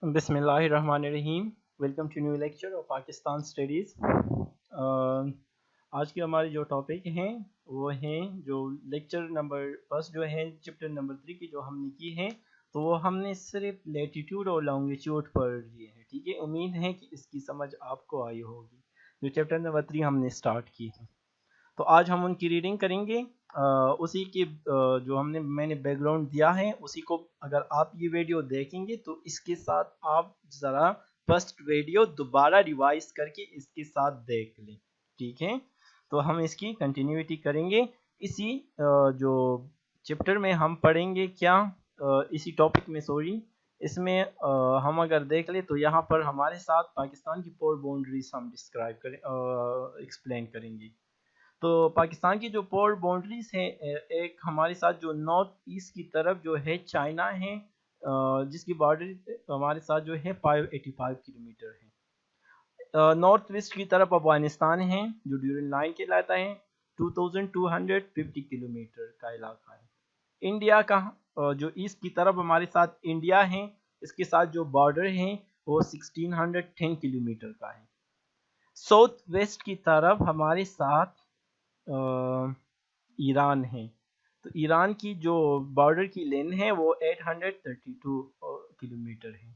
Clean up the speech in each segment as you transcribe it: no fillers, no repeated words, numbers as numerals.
बिस्मिल्लाहिर्रहमानिर्रहीम। Welcome to new lecture of Pakistan studies. आज के हमारे जो टॉपिक हैं वो हैं जो लेक्चर नंबर फर्स्ट जो है चैप्टर नंबर 3 की जो हमने की है, तो वो हमने सिर्फ लेटीट्यूड और लॉन्गिट्यूड पर लिए हैं। ठीक है, उम्मीद है कि इसकी समझ आपको आई होगी। जो चैप्टर नंबर 3 हमने स्टार्ट की है, तो आज हम उनकी रीडिंग करेंगे। उसी की जो मैंने बैकग्राउंड दिया है उसी को अगर आप ये वीडियो देखेंगे तो इसके साथ आप ज़रा फर्स्ट वीडियो दोबारा रिवाइज करके इसके साथ देख लें। ठीक है, तो हम इसकी कंटिन्यूटी करेंगे। इसी जो चैप्टर में हम पढ़ेंगे क्या, इसी टॉपिक में इसमें हम अगर देख लें तो यहाँ पर हमारे साथ पाकिस्तान की पोर बाउंड्रीज हम डिस्क्राइब करें, एक्सप्लेन करेंगे। तो पाकिस्तान की जो पोर्ट बाउंड्रीज है, एक हमारे साथ जो नॉर्थ ईस्ट की तरफ जो है चाइना है, जिसकी बॉर्डर हमारे साथ जो है 585 किलोमीटर है। नॉर्थ वेस्ट की तरफ अफगानिस्तान है जो ड्यूरल लाइन कहलाता है, 2250 किलोमीटर का इलाका है। इंडिया का जो ईस्ट की तरफ हमारे साथ इंडिया है, इसके साथ जो बॉर्डर है वो 1610 किलोमीटर का है। साउथ वेस्ट की तरफ हमारे साथ ईरान है, तो ईरान की जो बॉर्डर की लेंथ है वो 832 किलोमीटर है।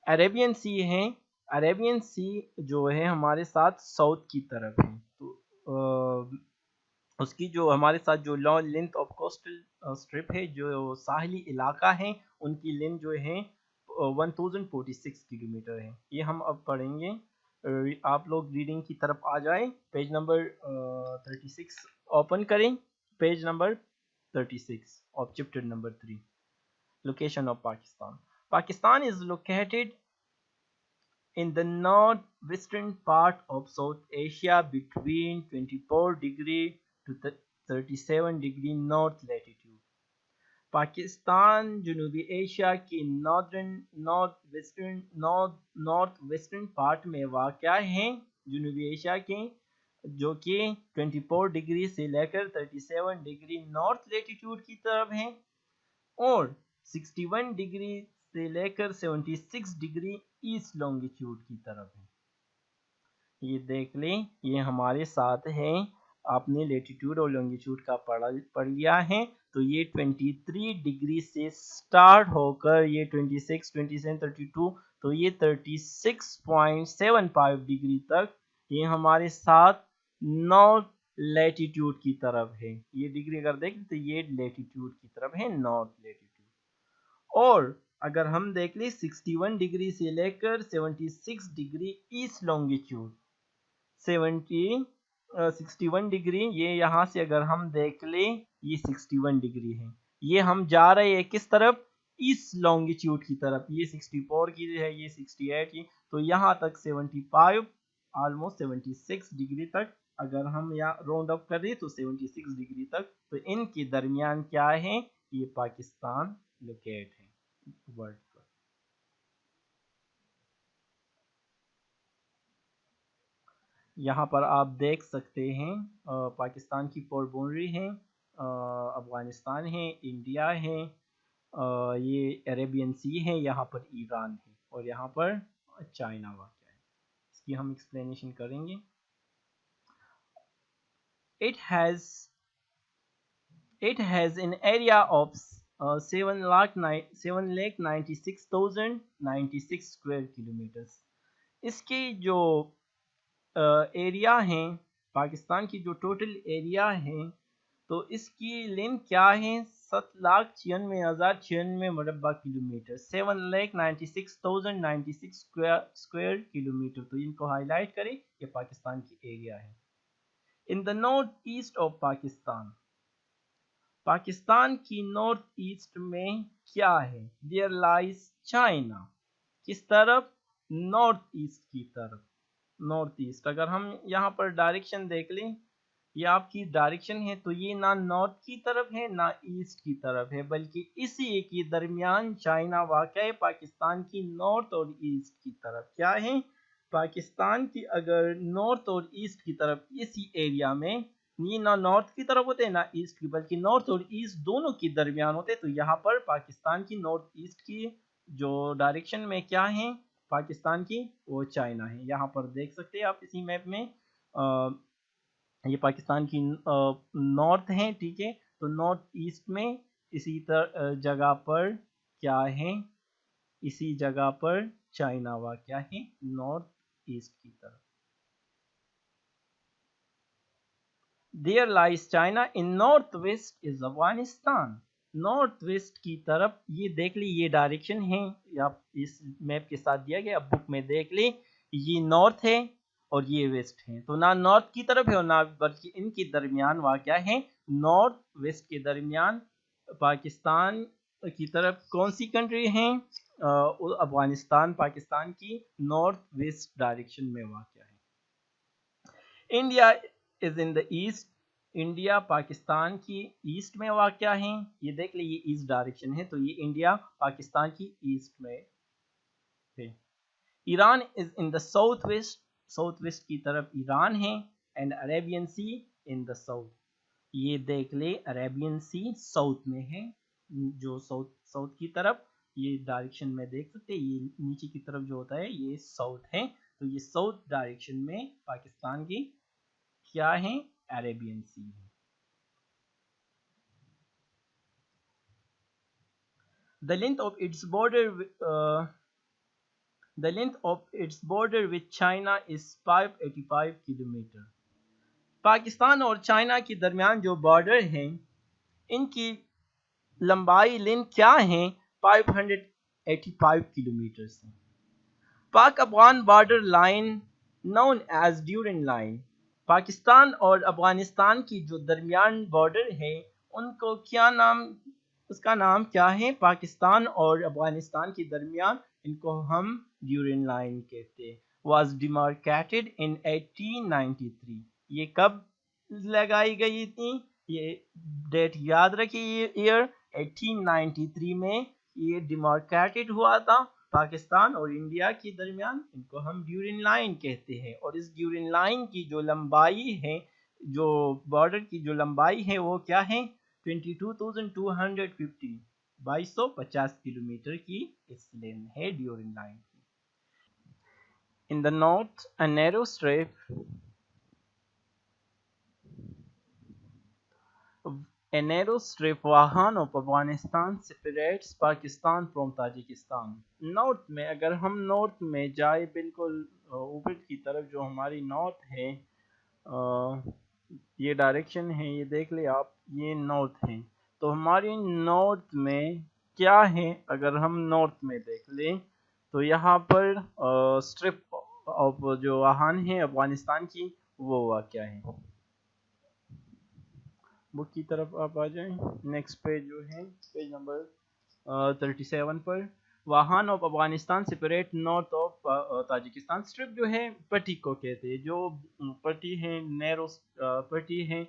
अरेबियन सी है, अरेबियन सी जो है हमारे साथ साउथ की तरफ है, तो उसकी जो हमारे साथ जो long length of coastal strip है, जो साहली इलाका है, उनकी लेंथ जो है 1046 किलोमीटर है। ये हम अब पढ़ेंगे। आप लोग रीडिंग की तरफ आ जाए, पेज नंबर 36 ओपन करें, page number 36 of chapter number 3. Location of Pakistan. Pakistan is located in the northwestern part of South Asia between 24 degree to 37 degree north latitude. Pakistan जनूबी एशिया की नॉर्थ वेस्टर्न पार्ट में वाक़या है, जनूबी Asia के, जो कि 24 डिग्री से लेकर 37 डिग्री नॉर्थ लेटीट्यूड की तरफ है और 61 डिग्री से लेकर 76 डिग्री ईस्ट लॉन्गिट्यूड की तरफ है। ये देख लें, ये हमारे साथ है। आपने लेटीट्यूड और लॉन्गिट्यूड का पढ़ लिया है, तो ये 23 डिग्री से स्टार्ट होकर ये 26, 27, 32, तो ये 36.75 डिग्री तक ये हमारे साथ नॉर्थ लेटीट्यूड की तरफ है। ये डिग्री अगर देखें तो ये लेटीट्यूड की तरफ है, नॉर्थ लेटीट्यूड। और अगर हम देख लें 61 डिग्री से लेकर 76 डिग्री ईस्ट लॉन्गिट्यूड, 61 डिग्री, ये यहाँ से अगर हम देख लें ये 61 डिग्री है। ये हम जा रहे हैं किस तरफ, ईस्ट लॉन्गिट्यूड की तरफ। ये 64 की है, ये 68 की, तो यहाँ तक 75 ऑलमोस्ट 76 डिग्री तक अगर हम यहाँ राउंड अप करें तो 76 डिग्री तक, तो इनके दरमियान क्या है, ये पाकिस्तान लोकेट है वर्ल्ड का। यहाँ पर आप देख सकते हैं पाकिस्तान की पोर्ट बाउंड्री है, अफगानिस्तान है, इंडिया है, ये अरेबियन सी है, यहाँ पर ईरान है और यहाँ पर चाइना वाक़या है। इसकी हम एक्सप्लेनेशन करेंगे। It has an area of 7,96,096 square kilometre. इसके जो एरिया हैं, पाकिस्तान की जो टोटल एरिया है, तो इसकी लेंथ क्या है, 7,96,096 मुरब्बा किलोमीटर, 7,96,096 स्क्वायर किलोमीटर। तो इनको हाईलाइट करें, ये पाकिस्तान की एरिया है। In the north east of Pakistan, Pakistan की नॉर्थ ईस्ट में क्या है, देयर लाइज चाइना। किस तरफ, नॉर्थ ईस्ट की तरफ, नॉर्थ ईस्ट। अगर हम यहाँ पर डायरेक्शन देख लें, ये आपकी डायरेक्शन है, तो ये ना नॉर्थ की तरफ है ना ईस्ट की तरफ है, बल्कि इसी के दरमियान चाइना वाक़या है, पाकिस्तान की नॉर्थ और ईस्ट की तरफ। क्या है, पाकिस्तान की अगर नॉर्थ और ईस्ट की तरफ, इसी एरिया में ये ना नॉर्थ की तरफ होते हैं ना ईस्ट की, बल्कि नॉर्थ और ईस्ट दोनों के दरमियान होते, तो यहाँ पर पाकिस्तान की नॉर्थ ईस्ट की जो डायरेक्शन में क्या है पाकिस्तान की, वो चाइना है। यहाँ पर देख सकते हैं आप इसी मैप में, ये पाकिस्तान की नॉर्थ है, ठीक है। तो नॉर्थ ईस्ट में इसी जगह पर क्या है, इसी जगह पर चाइना वाक़या है नॉर्थ ईस्ट की तरफ। There lies China in northwest is Afghanistan. North west की तरफ ये देख ली, ये डायरेक्शन है, आप इस मैप के साथ दिया गया, बुक में देख ली, ये नॉर्थ है और ये वेस्ट है। तो ना नॉर्थ की तरफ है और ना, बल्कि इनके दरमियान वाक़या है, नॉर्थ वेस्ट के दरमियान पाकिस्तान की तरफ कौन सी कंट्री है, अफगानिस्तान पाकिस्तान की नॉर्थ वेस्ट डायरेक्शन में वाक़या है। India is in the east, India Pakistan की ईस्ट में वाक़या है। ये देख लीजिए, ये ईस्ट डायरेक्शन है, तो ये इंडिया पाकिस्तान की ईस्ट में है। Iran is in the south west, south west की तरफ ईरान है। And Arabian sea in the south, ये देख ले, अरेबियन सी साउथ में है, जो साउथ की तरफ, ये डायरेक्शन में देख सकते हैं, ये नीचे की तरफ जो होता है ये साउथ है। तो ये साउथ डायरेक्शन में पाकिस्तान की क्या है, अरेबियन सी है। The length of its border with China is 585 kilometre. Pakistan और चाइना के दरमियान जो बॉर्डर है, इनकी लंबाई लेंथ क्या है, 585 किलोमीटर से। Pak Afghan border line known as Durand line, Pakistan और अफगानिस्तान की जो दरमियान बॉर्डर है, उनको क्या नाम, उसका नाम क्या है, पाकिस्तान और अफगानिस्तान के दरमियान, इनको हम ड्यूरेंट लाइन कहते हैं। वाज डिमार्केटेड इन 1893, ये कब लगाई गई थी, ये डेट याद रखिए, ईयर 1893 में ये डिमार्केटेड हुआ था पाकिस्तान और इंडिया के दरमियान, इनको हम ड्यूरेंट लाइन कहते हैं। और इस ड्यूरेंट लाइन की जो लंबाई है, जो बॉर्डर की जो लंबाई है, वो क्या है, 22,250, 2250 किलोमीटर की इस लेंथ है ड्यूरेंट लाइन की। In the north a narrow strip, A narrow strip Wahan of Afghanistan separates Pakistan from Tajikistan. North में, अगर हम नॉर्थ में जाए, बिल्कुल ऊपर की तरफ जो हमारी नॉर्थ है, ये डायरेक्शन है, ये देख ले आप, ये नॉर्थ है। तो हमारी नॉर्थ में क्या है, अगर हम नॉर्थ में देख लें, तो यहाँ पर स्ट्रिप ऑफ जो वाहन है अफगानिस्तान की, वो वाक़या है। बुक की तरफ आप आ जाएं, नेक्स्ट पेज जो है पेज नंबर 37 पर, वाहन of Afghanistan separate north of Tajikistan. Strip जो है पट्टी को कहते हैं, जो पट्टी है, नैरो पट्टी है,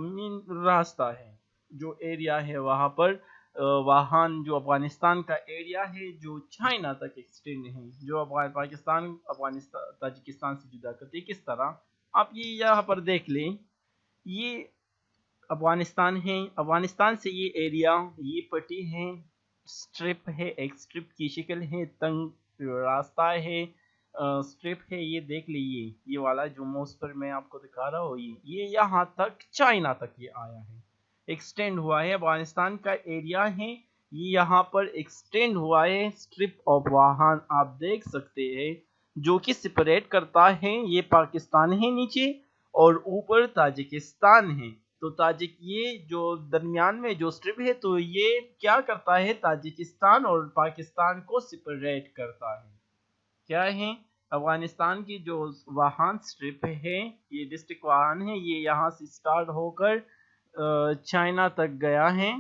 मीन रास्ता है, जो एरिया है वहाँ पर वाहन, जो अफगानिस्तान का एरिया है, जो चाइना तक एक्सटेंड है, जो पाकिस्तान अफगानिस्तान ताजिकिस्तान से जुदा करती है। किस तरह, आप ये यहाँ पर देख लें, ये अफगानिस्तान है, अफगानिस्तान से ये एरिया, ये पट्टी है, स्ट्रिप है, एक स्ट्रिप की शक्ल है, तंग रास्ता है, स्ट्रिप है, ये देख लीजिए, ये वाला जो मोस पर मैं आपको दिखा रहा हूँ, ये यहाँ तक चाइना तक ये आया है, एक्सटेंड हुआ है। अफगानिस्तान का एरिया है, ये यहाँ पर एक्सटेंड हुआ है। स्ट्रिप ऑफ वाहन आप देख सकते हैं, जो कि सेपरेट करता है, ये पाकिस्तान है नीचे और ऊपर ताजिकिस्तान है। तो ताजिक, ये जो दरमियान में जो स्ट्रिप है, तो ये क्या करता है, ताजिकिस्तान और पाकिस्तान को सेपरेट करता है। क्या है, अफगानिस्तान की जो वाहन स्ट्रिप है, ये डिस्ट्रिक्ट वाहन है, ये यहाँ से स्टार्ट होकर चाइना तक गया है,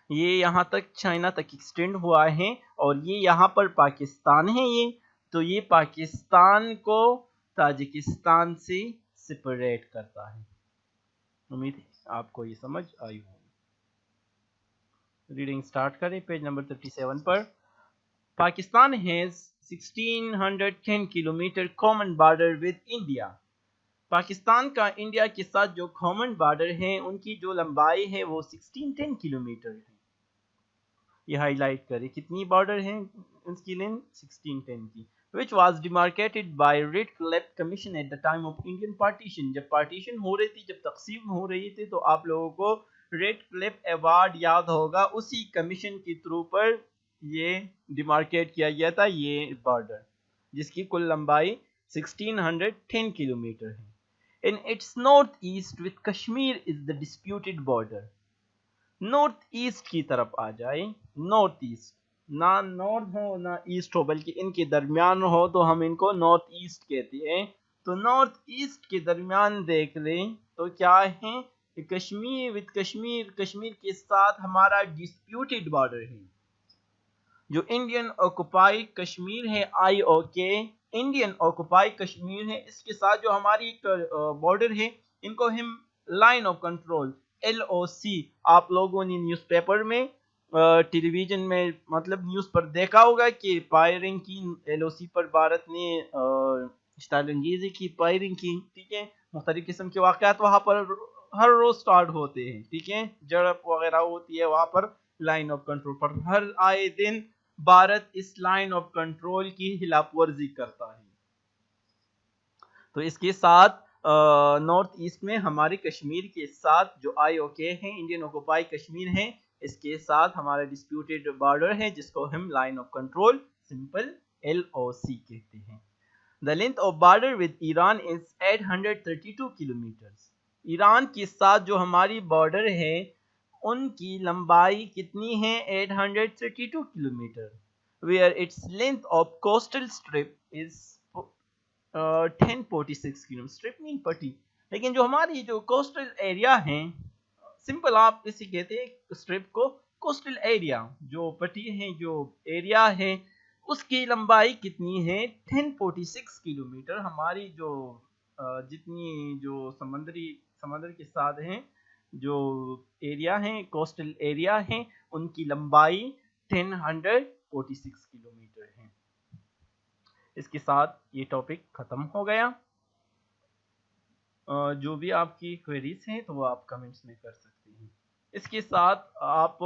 ये यहाँ तक चाइना तक एक्सटेंड हुआ है, और ये यहाँ पर पाकिस्तान है, ये तो ये पाकिस्तान को ताजिकिस्तान से सेपरेट करता है। उम्मीद है आपको ये समझ आई होगी। रीडिंग स्टार्ट करें पेज नंबर 37 पर। Pakistan has 1610 kilometre common border with India. Pakistan का इंडिया के साथ जो कॉमन बॉर्डर है, उनकी जो लंबाई है वो 1610 किलोमीटर है। یہ ہائی لائٹ کرے کتنی بارڈر ہیں اس کی لینتھ 1610 کی. which was demarcated by Radcliffe Commission at the time of Indian partition. جب پارٹیشن ہو رہی تھی، جب تقسیم ہو رہی تھی، تو آپ لوگوں کو ریڈ کلف ایوارڈ یاد ہوگا، اسی کمیشن کے تھرو پر یہ ڈیمارکیٹ کیا گیا تھا یہ بارڈر، جس کی کل لمبائی 1610 کلومیٹر ہے. In its north east with Kashmir is the disputed border. North east کی طرف آ جائے، نارتھ ایسٹ، نہ نارتھ ہو نہ ایسٹ ہو بلکہ ان کے درمیان ہو تو ہم ان کو نارتھ ایسٹ کہتے ہیں. تو نارتھ ایسٹ کے درمیان دیکھ لیں تو کیا ہے، کشمیر وتھ کشمیر، کشمیر کے ساتھ ہمارا ڈسپیوٹڈ بارڈر ہے جو انڈین آکوپائی کشمیر ہے، آئی او کے انڈین آکوپائی کشمیر ہے، اس کے ساتھ جو ہماری بارڈر ہے ان کو ہم لائن آف کنٹرول LOC. آپ لوگوں نے نیوز پیپر میں ٹیلی ویژن میں مطلب نیوز پر دیکھا ہوگا کہ فائرنگ کی LOC پر بھارت نے اشتعال انگیزی کی، فائرنگ کی، ٹھیک ہے. مختلف قسم کے واقعات وہاں پر ہر روز سٹارٹ ہوتے ہیں، ٹھیک ہے، جڑپ وغیرہ ہوتی ہے وہاں پر لائن آف کنٹرول پر. ہر آئے دن بھارت اس لائن آف کنٹرول کی خلاف ورزی کرتا ہے. تو اس کے ساتھ نارتھ ایسٹ میں ہمارے کشمیر کے ساتھ جو آئی او کے ہیں، انڈین آکوپائی کشمیر ہے، اس کے ساتھ ہمارا ڈسپیوٹڈ بارڈر ہے جس کو ہم line of control simple LOC کہتے ہیں. The length of border with Iran is 832 kilometers. Iran کے ساتھ جو ہماری بارڈر ہے ان کی لمبائی کتنی ہے، 832 kilometre. Where its length of coastal strip is 1046 kilo. Strip مین پٹی، لیکن جو ہماری جو کوسٹل ایریا ہیں، سمپل آپ اسے کہتے ہیں اسٹرپ کو، کوسٹل ایریا جو پٹی ہے، جو ایریا ہے، اس کی لمبائی کتنی ہے، 1046 کلومیٹر. ہماری جو جتنی جو سمندر کے ساتھ ہیں جو ایریا ہیں، کوسٹل ایریا ہیں، ان کی لمبائی 1046 کلومیٹر ہے. اس کے ساتھ یہ ٹاپک ختم ہو گیا. جو بھی آپ کی کوئریز ہیں تو وہ آپ کمنٹس میں کر سکتے ہیں. اس کے ساتھ آپ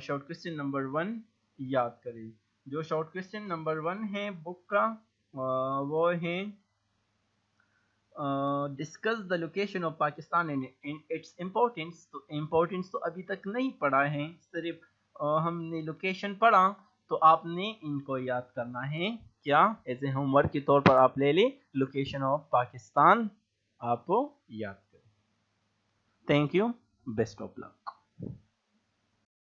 شارٹ کوسچن نمبر 1 یاد کریں. جو شارٹ کوسچن نمبر 1 ہے بک کا وہ ہے discuss the location of Pakistan and its importance. تو امپورٹنس تو ابھی تک نہیں پڑھا ہے، صرف ہم نے لوکیشن پڑھا، تو آپ نے ان کو یاد کرنا ہے. کیا ایز اے ہوم ورک کے طور پر آپ لے لیں لوکیشن آف پاکستان، آپ کو یاد کریں. Thank you, best of look.